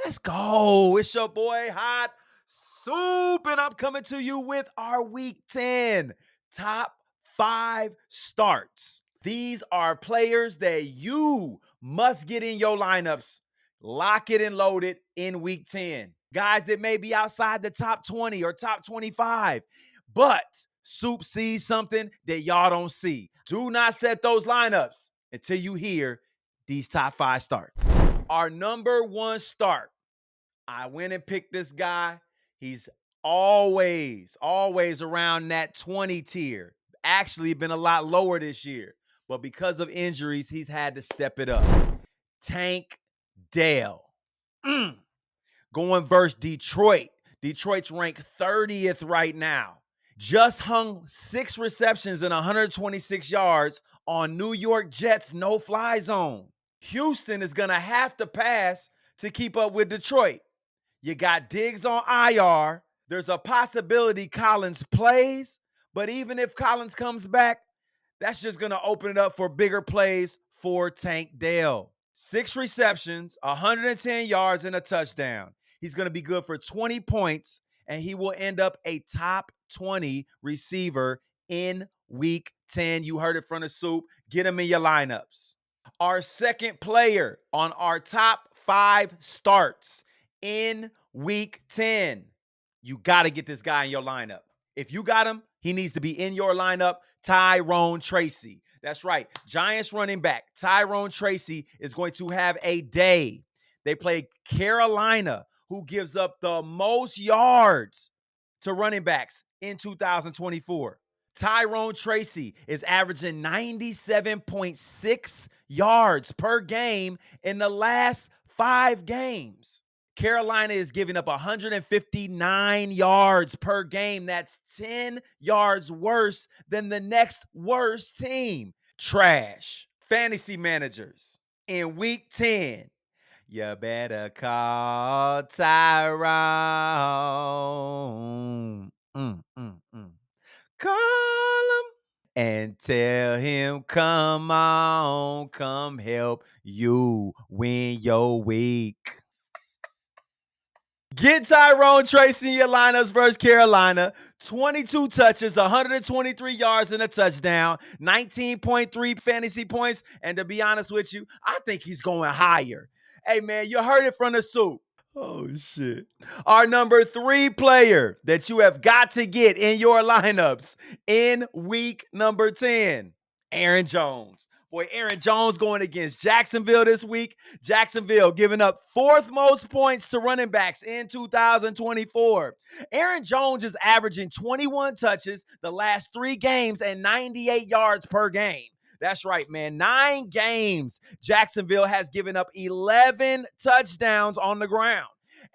Let's go. It's your boy Hot Soup, and I'm coming to you with our Week 10 top 5 starts. These are players that you must get in your lineups, lock it and load it in Week 10. Guys that may be outside the top 20 or top 25, but Soup sees something that y'all don't see. Do not set those lineups until you hear these top 5 starts. Our number 1 start. I went and picked this guy. He's always around that 20 tier. Actually, been a lot lower this year. But because of injuries, he's had to step it up. Tank Dell. Going versus Detroit. Detroit's ranked 30th right now. Just hung 6 receptions and 126 yards on New York Jets no-fly zone. Houston is going to have to pass to keep up with Detroit. You got Diggs on IR. There's a possibility Collins plays, but even if Collins comes back, that's just going to open it up for bigger plays for Tank Dell. 6 receptions, 110 yards, and a touchdown. He's going to be good for 20 points, and he will end up a top 20 receiver in Week 10. You heard it from the Soup. Get him in your lineups. Our second player on our top 5 starts in Week 10. You got to get this guy in your lineup. If you got him, he needs to be in your lineup. Tyrone Tracy. That's right. Giants running back Tyrone Tracy is going to have a day. They play Carolina, who gives up the most yards to running backs in 2024. Tyrone Tracy is averaging 97.6 yards per game in the last 5 games. Carolina is giving up 159 yards per game. That's 10 yards worse than the next worst team. Trash. Fantasy managers in Week 10. You better call Tyrone. Call him and tell him, come on, come help you win your week. Get Tyrone Tracy in your lineups versus Carolina. 22 touches, 123 yards, and a touchdown, 19.3 fantasy points. And to be honest with you, I think he's going higher. Hey, man, you heard it from the Soup. Oh, shit. Our number 3 player that you have got to get in your lineups in week number 10, Aaron Jones. Boy, Aaron Jones going against Jacksonville this week. Jacksonville giving up 4th most points to running backs in 2024. Aaron Jones is averaging 21 touches the last 3 games and 98 yards per game. That's right, man. 9 games. Jacksonville has given up 11 touchdowns on the ground.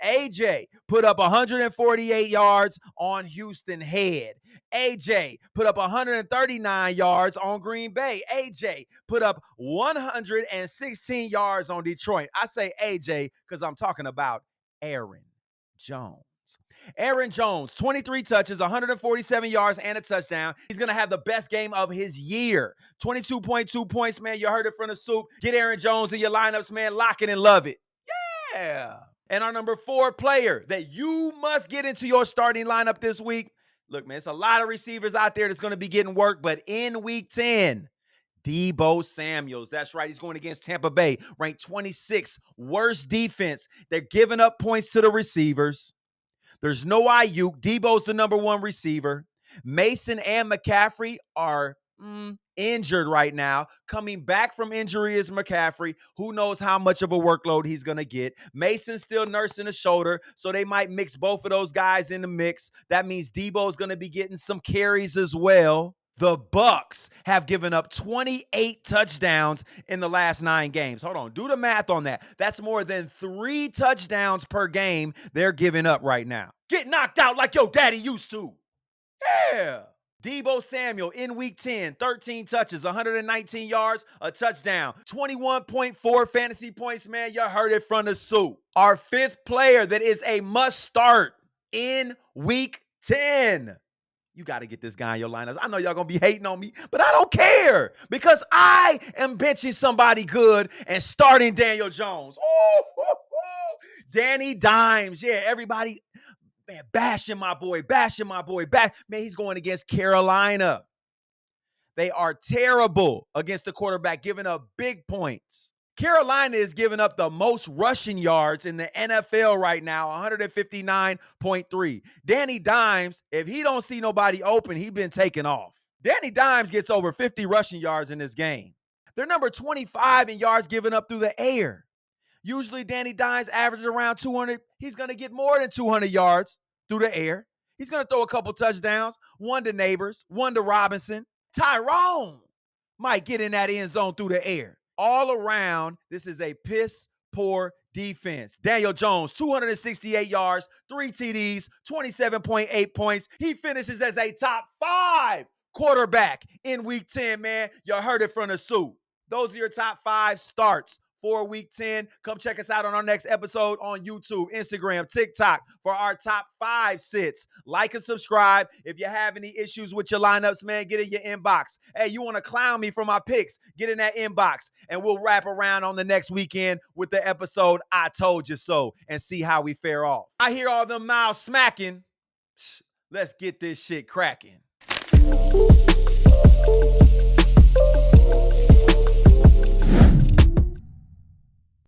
AJ put up 148 yards on Houston Head. AJ put up 139 yards on Green Bay. AJ put up 116 yards on Detroit. I say AJ because I'm talking about Aaron Jones. Aaron Jones, 23 touches, 147 yards, and a touchdown. He's going to have the best game of his year. 22.2 points, man. You heard it from the Soup. Get Aaron Jones in your lineups, man. Lock it and love it. Yeah. And our number 4 player that you must get into your starting lineup this week. Look, man, it's a lot of receivers out there that's going to be getting work, but in Week 10, Deebo Samuel. That's right. He's going against Tampa Bay, ranked 26th, worst defense. They're giving up points to the receivers. There's no Ayuk. Deebo's the number 1 receiver. Mason and McCaffrey are injured right now. Coming back from injury is McCaffrey. Who knows how much of a workload he's going to get. Mason's still nursing a shoulder, so they might mix both of those guys in the mix. That means Deebo's going to be getting some carries as well. The Bucks have given up 28 touchdowns in the last 9 games. Hold on. Do the math on that. That's more than 3 touchdowns per game they're giving up right now. Get knocked out like your daddy used to. Yeah. Deebo Samuel in Week 10, 13 touches, 119 yards, a touchdown, 21.4 fantasy points, man. You heard it from the Soup. Our 5th player that is a must start in Week 10. You got to get this guy in your lineups. I know y'all going to be hating on me, but I don't care because I am benching somebody good and starting Daniel Jones. Danny Dimes. Yeah, everybody, man, bashing my boy. Man, he's going against Carolina. They are terrible against the quarterback, giving up big points. Carolina is giving up the most rushing yards in the NFL right now, 159.3. Danny Dimes, if he don't see nobody open, he been taken off. Danny Dimes gets over 50 rushing yards in this game. They're number 25 in yards given up through the air. Usually Danny Dimes averages around 200. He's going to get more than 200 yards through the air. He's going to throw a couple touchdowns, one to Neighbors, one to Robinson. Tyrone might get in that end zone through the air. All around, this is a piss poor defense. Daniel Jones, 268 yards, 3 TDs, 27.8 points. He finishes as a top 5 quarterback in week 10, man. You heard it from the soup. Those are your top 5 starts for week 10. Come check us out on our next episode on YouTube, Instagram, TikTok for our top 5 sits. Like and subscribe. If you have any issues with your lineups, man, get in your inbox. Hey, you want to clown me for my picks? Get in that inbox and we'll wrap around on the next weekend with the episode I Told You So and see how we fare off. I hear all them mouths smacking. Let's get this shit cracking.